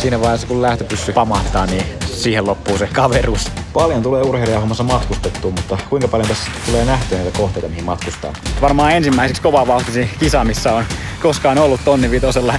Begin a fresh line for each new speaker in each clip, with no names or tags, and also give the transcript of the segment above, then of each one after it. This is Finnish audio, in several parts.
siinä vaiheessa kun lähtöpyssy pamahtaa, niin siihen loppuu se kaveruus. Paljon tulee urheilijahommassa matkustettua, mutta kuinka paljon tässä tulee nähtyä näitä kohteita, mihin matkustaa?
Varmaan ensimmäiseksi kovavauhtisi kisa, missä on koskaan ollut tonni vitosella.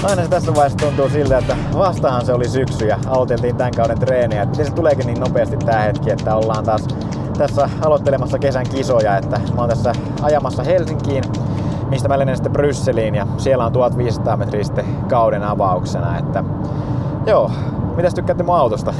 Aina se tässä vaiheessa tuntuu siltä, että vastahan se oli syksy ja aloiteltiin tämän kauden treenejä. Miten se tuleekin niin nopeasti tää hetki, että ollaan taas tässä aloittelemassa kesän kisoja. Että mä oon tässä ajamassa Helsinkiin, mistä mä lennän sitten Brysseliin ja siellä on 1500 metriä sitten kauden avauksena. Että joo, mitäs tykkäätte mun autosta?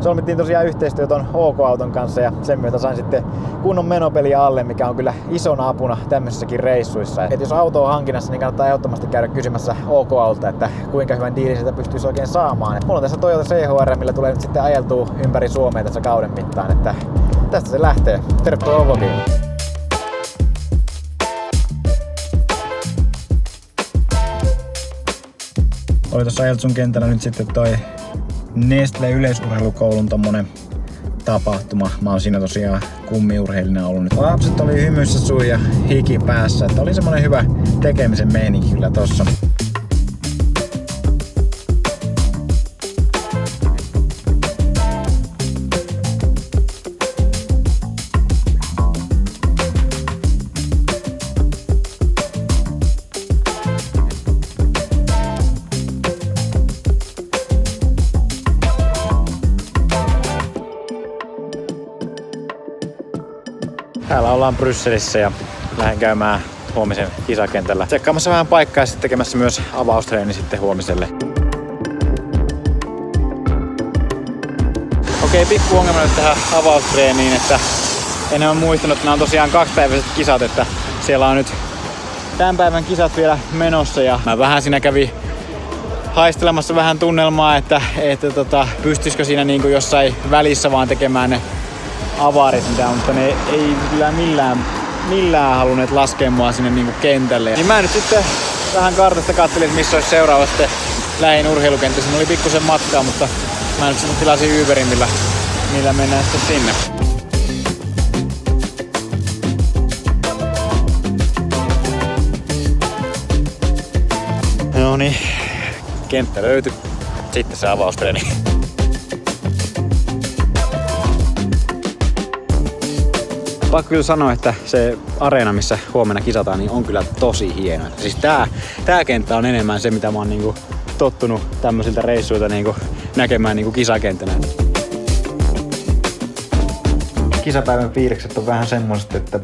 Solmittiin tosiaan yhteistyö ton OK-auton kanssa ja sen myötä sain sitten kunnon menopeliä alle, mikä on kyllä isona apuna tämmöisissäkin reissuissa. Et jos auto on hankinnassa, niin kannattaa ehdottomasti käydä kysymässä OK-autolta, että kuinka hyvän diilin sitä pystyisi oikein saamaan. Mulla on tässä Toyota CHR, millä tulee nyt sitten ajeltua ympäri Suomea tässä kauden mittaan, että tästä se lähtee. Tervetuloa vlogiin!
Oli tuossa Eltsun kentällä nyt sitten toi Nestle yleisurheilukoulun tommonen tapahtuma. Mä oon siinä tosiaan kummiurheilina ollut nyt. Lapset oli hymyssä suu ja hiki päässä. Että oli semmonen hyvä tekemisen meininki kyllä tossa. Täällä ollaan Brysselissä ja lähden käymään huomisen kisakentällä tsekkaamassa vähän paikkaa ja sitten tekemässä myös avaustreeni sitten huomiselle. Okei, pikku ongelma nyt tähän avaustreeniin, että en ole muistanut, että nämä on tosiaan 2-päiväiset kisat, että siellä on nyt tämän päivän kisat vielä menossa ja mä vähän siinä kävin haistelemassa vähän tunnelmaa, että pystyisikö siinä niinku jossain välissä vaan tekemään ne avarit mitä on, mutta ne ei kyllä millään halunneet laskea mua sinne niinku kentälle. Niin mä nyt sitten vähän kartasta katselin, missä olisi seuraava sitten lähin urheilukenttä. Siinä oli pikkusen matkaa, mutta mä nyt sitten tilasin Uberin, millä mennään sitten sinne. No niin, kenttä löytyi. Sitten se avaustreeni. Pakko kyllä sanoa, että se areena, missä huomenna kisataan, niin on kyllä tosi hieno. Siis tää kenttä on enemmän se, mitä mä oon niinku tottunut tämmöisiltä reissuilta niinku näkemään niinku kisakenttänä. Kisapäivän fiilikset on vähän semmoiset, että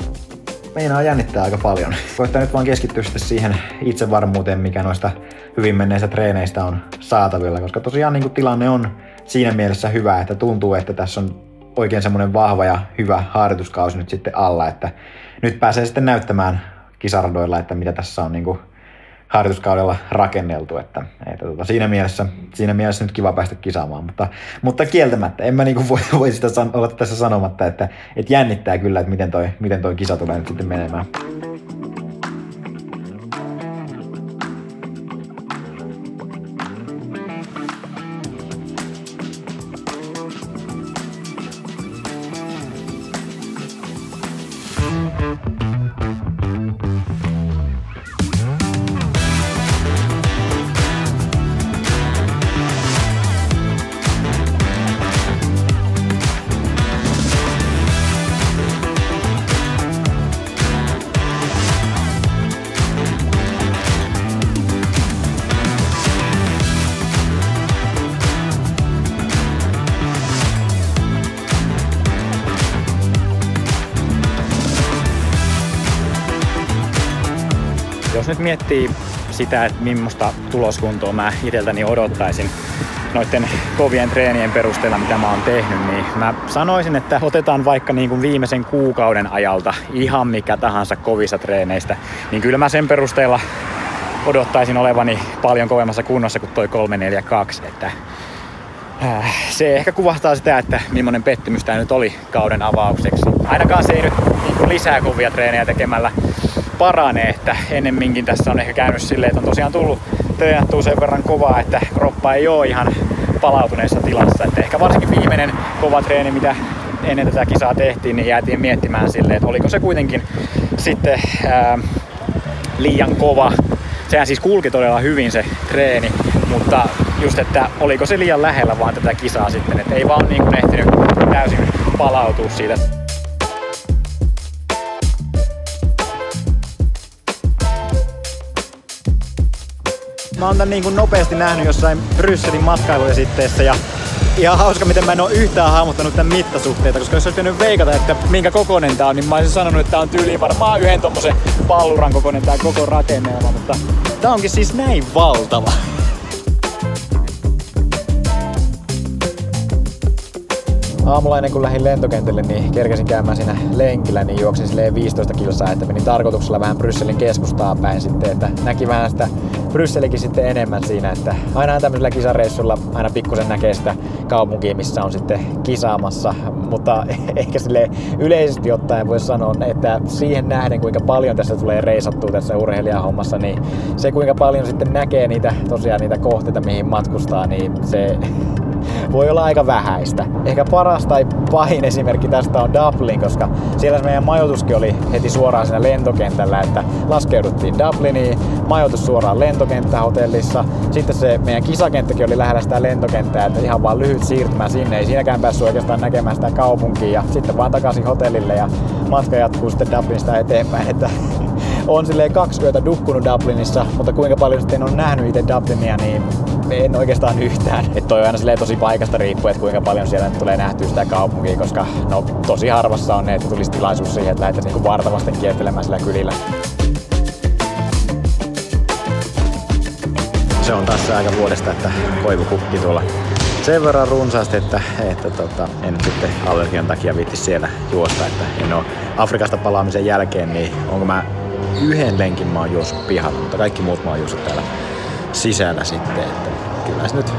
meinaa jännittää aika paljon. Koittaa nyt vaan keskittyä sitten siihen itsevarmuuteen, mikä noista hyvin menneistä treeneistä on saatavilla. Koska tosiaan niinku tilanne on siinä mielessä hyvä, että tuntuu, että tässä on oikein semmoinen vahva ja hyvä harjoituskausi nyt sitten alla, että nyt pääsee sitten näyttämään kisaradoilla, että mitä tässä on niinku harjoituskaudella rakenneltu, että siinä mielessä nyt kiva päästä kisaamaan, mutta kieltämättä en mä niinku voi sitä olla tässä sanomatta, että jännittää kyllä, että miten toi kisa tulee nyt sitten menemään. Jos nyt miettii sitä, että millaista tuloskuntoa mä iteltäni odottaisin noiden kovien treenien perusteella, mitä mä oon tehnyt, niin mä sanoisin, että otetaan vaikka niin kuin viimeisen kuukauden ajalta ihan mikä tahansa kovissa treeneistä, niin kyllä mä sen perusteella odottaisin olevani paljon kovemmassa kunnossa kuin toi 342. Että
Se ehkä kuvastaa sitä, että millainen pettymys tää nyt oli kauden avaukseksi. Ainakaan se ei nyt niin lisää kovia treenejä tekemällä parane, että ennemminkin tässä on ehkä käynyt silleen, että on tosiaan tullut treenattua sen verran kovaa, että kroppa ei ole ihan palautuneessa tilassa. Että ehkä varsinkin viimeinen kova treeni, mitä ennen tätä kisaa tehtiin, niin jäätiin miettimään silleen, että oliko se kuitenkin sitten liian kova. Sehän siis kulki todella hyvin se treeni, mutta just, että oliko se liian lähellä vaan tätä kisaa sitten, että ei vaan niin kuin ehtinyt täysin palautua siitä. Mä oon tän niin kuin nopeasti nähnyt jossain Brysselin matkailuesitteessä ja ihan hauska, miten mä en oo yhtään hahmottanut tän mittasuhteita, koska jos olisi pitänyt veikata, että minkä kokoinen tää on, niin mä olisin sanonut, että tää on tyyliin varmaan yhden tommosen palluran kokoinen tää koko rakennelma, mutta tää onkin siis näin valtava. Aamulla ennen kuin lähdin lentokentälle, niin kerkesin käymään siinä lenkillä, niin juoksin silleen 15 kilsaa, että menin tarkoituksella vähän Brysselin keskustaa päin sitten, että näki vähän sitä Brysselikin sitten enemmän siinä, että aina tämmöisellä kisareissulla aina pikkusen näkee sitä kaupunkia, missä on sitten kisaamassa, mutta ehkä silleen yleisesti ottaen voi sanoa, että siihen nähden kuinka paljon tässä tulee reisattua tässä urheilijahommassa, niin se kuinka paljon sitten näkee niitä kohteita, mihin matkustaa, niin se voi olla aika vähäistä. Ehkä paras tai pahin esimerkki tästä on Dublin, koska siellä meidän majoituskin oli heti suoraan siinä lentokentällä, että laskeuduttiin Dubliniin, majoitus suoraan lentokenttähotellissa. Sitten se meidän kisakenttäkin oli lähellä sitä lentokenttää, että ihan vaan lyhyt siirtymä sinne, ei siinäkään päässyt oikeastaan näkemään sitä kaupunkia ja sitten vaan takaisin hotellille ja matka jatkuu sitten Dublinista eteenpäin, että on silleen 2 yötä nukkunut Dublinissa, mutta kuinka paljon sitten on nähnyt itse Dublinia, niin en oikeastaan yhtään. Että toi on aina silleen tosi paikasta riippuen, että kuinka paljon siellä tulee nähtyä sitä kaupunkia, koska no tosi harvassa on ne, että tulisi tilaisuus siihen, että lähdettäisiin niinku vartavasten kiertelemään sillä kylillä. Se on taas se aika vuodesta, että koivu kukki tuolla sen verran runsaasti, että en sitten allergian takia viitti siellä juosta, että en ole Afrikasta palaamisen jälkeen, niin onko mä yhden lenkin mä oon juossut pihalla, mutta kaikki muut mä oon juossut täällä sisällä sitten, että kyllä se nyt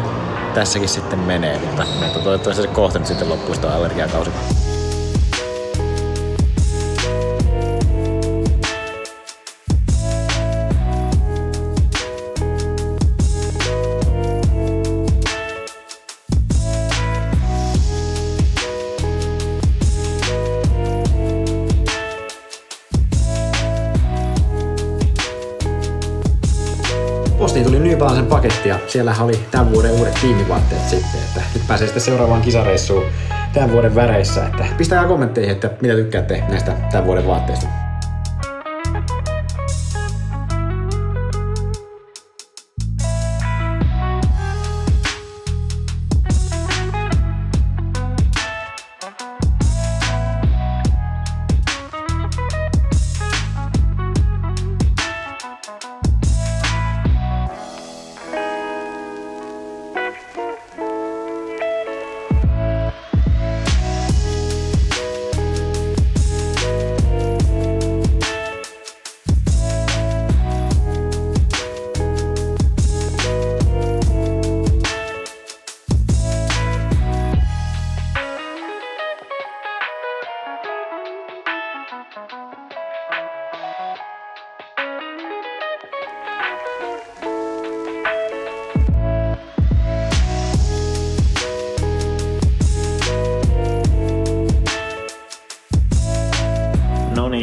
tässäkin sitten menee, mutta toivottavasti se kohta nyt sitten loppuisi tuo allergiakausi. Postiin tuli New Balancen paketti ja siellä oli tämän vuoden uudet tiimivaatteet sitten, että nyt pääsee sitten seuraavaan kisareissuun tämän vuoden väreissä, että pistäkää kommentteihin, että mitä tykkäätte näistä tämän vuoden vaatteista.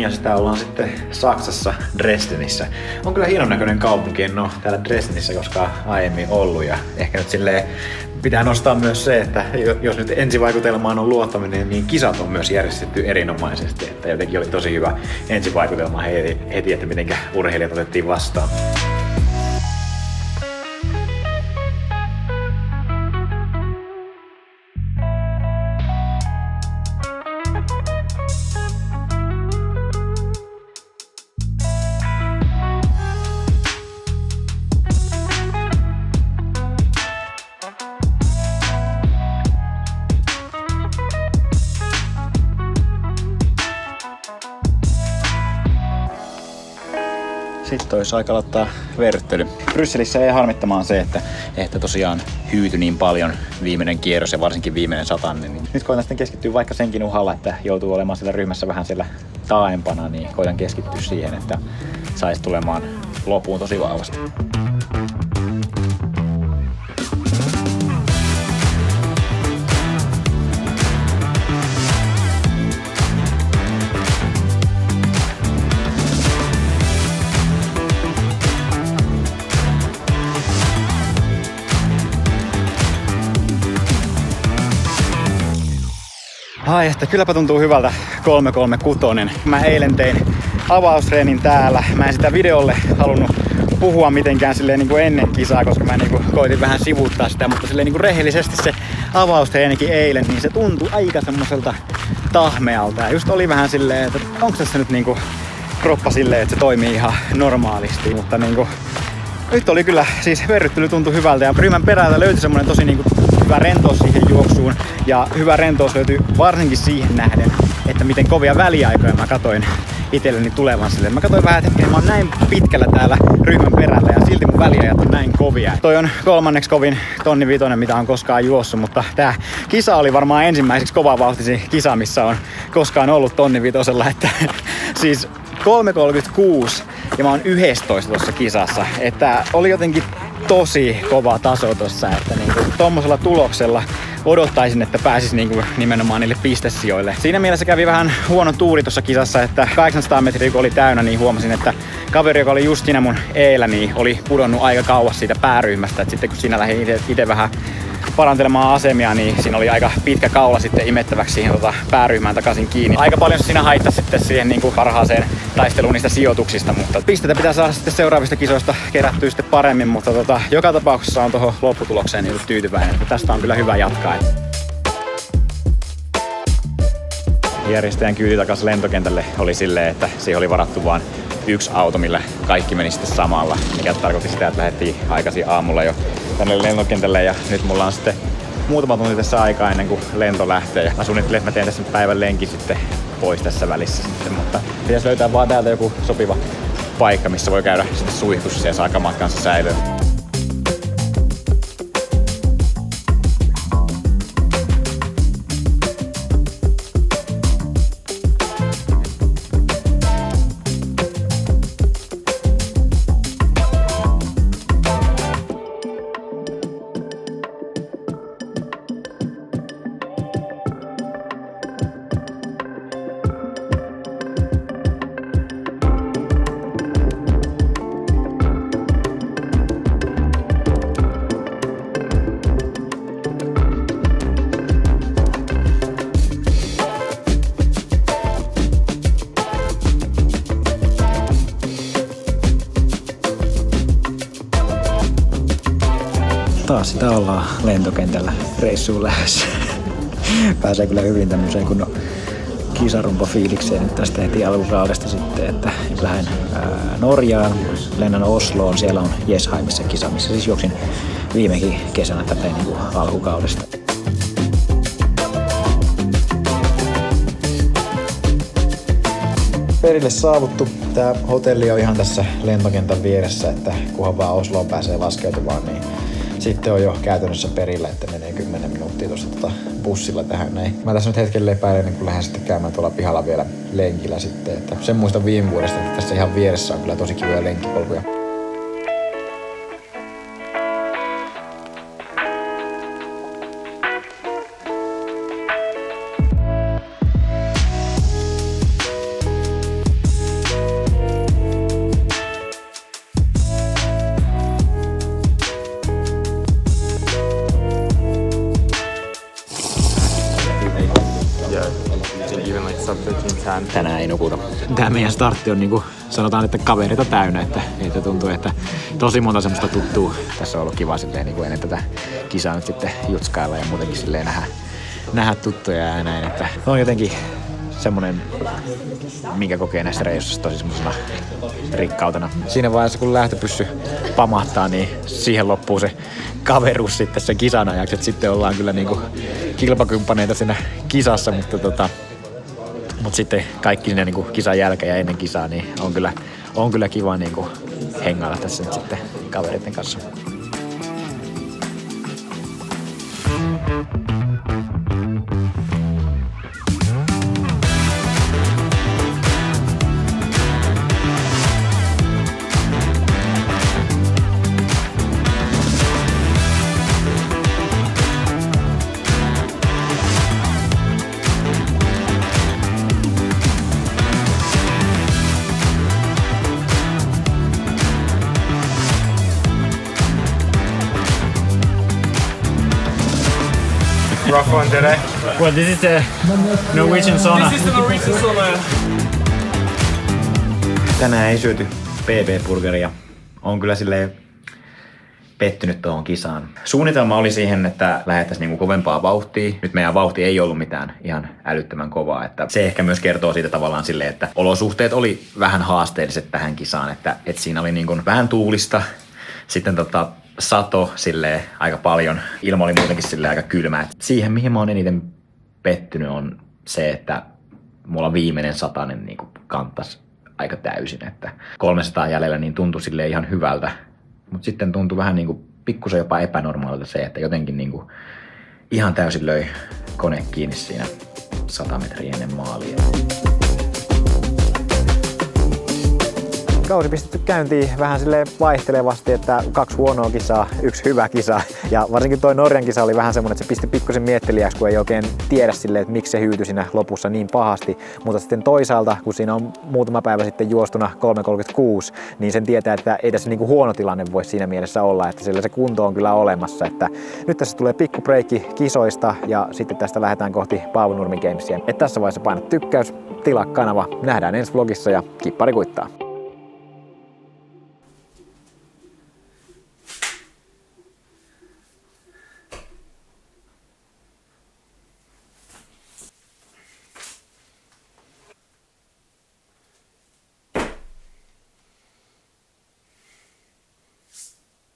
Ja sitä ollaan sitten Saksassa, Dresdenissä. On kyllä hienon näköinen kaupunki, en ole täällä Dresdenissä koskaan aiemmin ollut ja ehkä nyt silleen pitää nostaa myös se, että jos nyt ensivaikutelmaan on luottaminen, niin kisat on myös järjestetty erinomaisesti, että jotenkin oli tosi hyvä ensivaikutelma heti, että mitenkä urheilijat otettiin vastaan. Sitten olisi aika aloittaa verryttely. Brysselissä ei harmittamaan se, että tosiaan
hyytyi niin paljon viimeinen kierros ja varsinkin viimeinen satanne. Niin nyt koitan sitten keskittyä vaikka senkin uhalla, että joutuu olemaan siellä ryhmässä vähän siellä taaempana, niin koitan keskittyä siihen, että saisi tulemaan lopuun tosi vahvasti. Ai, että kylläpä tuntuu hyvältä 336. Mä eilen tein avaustreenin täällä. Mä en sitä videolle halunnut puhua mitenkään silleen niin kuin ennen kisaa, koska mä niin kuin koitin vähän sivuuttaa sitä, mutta silleen niin kuin rehellisesti se avaustreenikin eilen, niin se tuntui aika semmoiselta tahmealta. Ja just oli vähän silleen, että onko tässä nyt niin kuin kroppa silleen, että se toimii ihan normaalisti, mutta niin kuin nyt oli kyllä, siis verryttely tuntui hyvältä ja ryhmän perältä löytyi semmonen tosi niin kuin hyvä rentous siihen juoksuun ja hyvä rentous löytyi varsinkin siihen nähden, että miten kovia väliaikoja mä katoin itselleni tulevan silleen. Mä katsoin vähän, että hetkinen, mä oon näin pitkällä täällä ryhmän perällä ja silti mun väliajat on näin kovia. Toi on kolmanneksi kovin 1.5 tonni, mitä on koskaan juossut, mutta tää kisa oli varmaan ensimmäiseksi kovavauhtisi kisa, missä on koskaan ollut 1.5, että siis 3.36 ja mä oon 11 tuossa kisassa, että oli jotenkin tosi kova taso tossa, että niinku tommosella tuloksella odottaisin, että pääsis niinku nimenomaan niille pistesijoille. Siinä mielessä kävi vähän huono tuuri tuossa kisassa, että 800 metriä kun oli täynnä, niin huomasin, että kaveri, joka oli just siinä mun eellä, niin oli pudonnut aika kauas siitä pääryhmästä. Et sitten kun siinä lähdin itse vähän parantelemaan asemia, niin siinä oli aika pitkä kaula sitten imettäväksi siihen pääryhmään takaisin kiinni. Aika paljon siinä haittasi sitten siihen niin kuin parhaaseen taisteluun niistä sijoituksista, mutta pisteitä pitää saada sitten seuraavista kisoista kerättyä sitten paremmin, mutta joka tapauksessa on tuohon lopputulokseen niin tyytyväinen. Tästä on kyllä hyvä jatkaa. Järjestäjän kyyti takaisin lentokentälle oli silleen, että siihen oli varattu vain yksi auto, millä kaikki meni sitten samalla, mikä tarkoitti sitä, että lähdettiin aikaisin aamulla jo tänne lentokentälle ja nyt mulla on sitten muutama tunti tässä aikaa ennen kuin lento lähtee ja mä suunnittelen, että mä teen tässä päivän lenkin sitten pois tässä välissä sitten, mutta pitäisi löytää vaan täältä joku sopiva paikka, missä voi käydä sitten suihkussa ja saa kamat kanssa säilyä. Taas sitä ollaan lentokentällä reissuun lähdössä. Pääsee kyllä hyvin tämmöiseen kunnon kisarumpa-fiilikseen nyt tästä heti alkukaudesta sitten, että lähden Norjaan, lennän Osloon, siellä on Jesheimissa kisa, missä siis juoksin viimekin kesänä tätä niin kuin alkukaudesta. Perille saavuttu. Tää hotelli on ihan tässä lentokentän vieressä, että kunhan vaan Osloon pääsee laskeutumaan, niin sitten on jo käytännössä perillä, että menee 10 minuuttia tuosta bussilla tähän näin. Mä tässä nyt hetken lepäilen, niin kun lähden sitten käymään tuolla pihalla vielä lenkillä sitten. Että sen muistan viime vuodesta, että tässä ihan vieressä on kyllä tosi kivoja lenkkipolkuja. Tänään ei nukuta. Tää meidän startti on niinku, sanotaan, että kavereita täynnä, että tuntuu, että tosi monta semmoista tuttuu. Tässä on ollut kiva silleen niinku ennen tätä kisaa nyt sitten jutskailla ja muutenkin silleen nähdä tuttuja ja näin, että on jotenkin semmonen, minkä kokee näissä reissuissa tosi semmosena rikkautena. Siinä vaiheessa kun lähtöpyssy pamahtaa, niin siihen loppuu se kaveruus sitten sen kisan ajaksi, että sitten ollaan kyllä niinku kilpakumppaneita siinä kisassa, mutta sitten kaikki siinä niinku kisan jälkeen ja ennen kisaa, niin on kyllä kiva niinku hengailla tässä nyt sitten kavereiden kanssa.
rough one today.
Well, this is the Norwegian sauna.
This is the Norwegian sauna.
Tänään ei syöty PB-burgeria. On kyllä silleen pettynyt tuohon kisaan. Suunnitelma oli siihen, että lähdettäisiin niinku kovempaa vauhtia. Nyt meidän vauhti ei ollut mitään ihan älyttömän kovaa. Että se ehkä myös kertoo siitä tavallaan silleen, että olosuhteet oli vähän haasteelliset tähän kisaan. Että siinä oli niinku vähän tuulista. Sitten sato silleen aika paljon. Ilma oli muutenkin silleen aika kylmä. Et siihen, mihin mä oon eniten pettynyt, on se, että mulla viimeinen satanen niinku kanttasi aika täysin. Että 300 jäljellä niin tuntui silleen ihan hyvältä. Mutta sitten tuntui vähän niinku pikkusen jopa epänormaalilta se, että jotenkin niinku ihan täysin löi kone kiinni siinä 100 metriä ennen maalia.
Kausi pistetty käyntiin vähän silleen vaihtelevasti, että 2 huonoa kisaa, 1 hyvä kisa. Ja varsinkin toi Norjan kisa oli vähän semmonen, että se pisti pikkusen miettelijäksi, kun ei oikein tiedä silleen, että miksi se hyytyi siinä lopussa niin pahasti. Mutta sitten toisaalta, kun siinä on muutama päivä sitten juostuna 3.36, niin sen tietää, että ei tässä niinku huono tilanne voi siinä mielessä olla, että sillä se kunto on kyllä olemassa. Että nyt tässä tulee pikku breikki kisoista ja sitten tästä lähdetään kohti Paavo Nurmi Gamesia. Et tässä vaiheessa paina tykkäys, tilaa kanava, nähdään ensi vlogissa ja kippari kuittaa.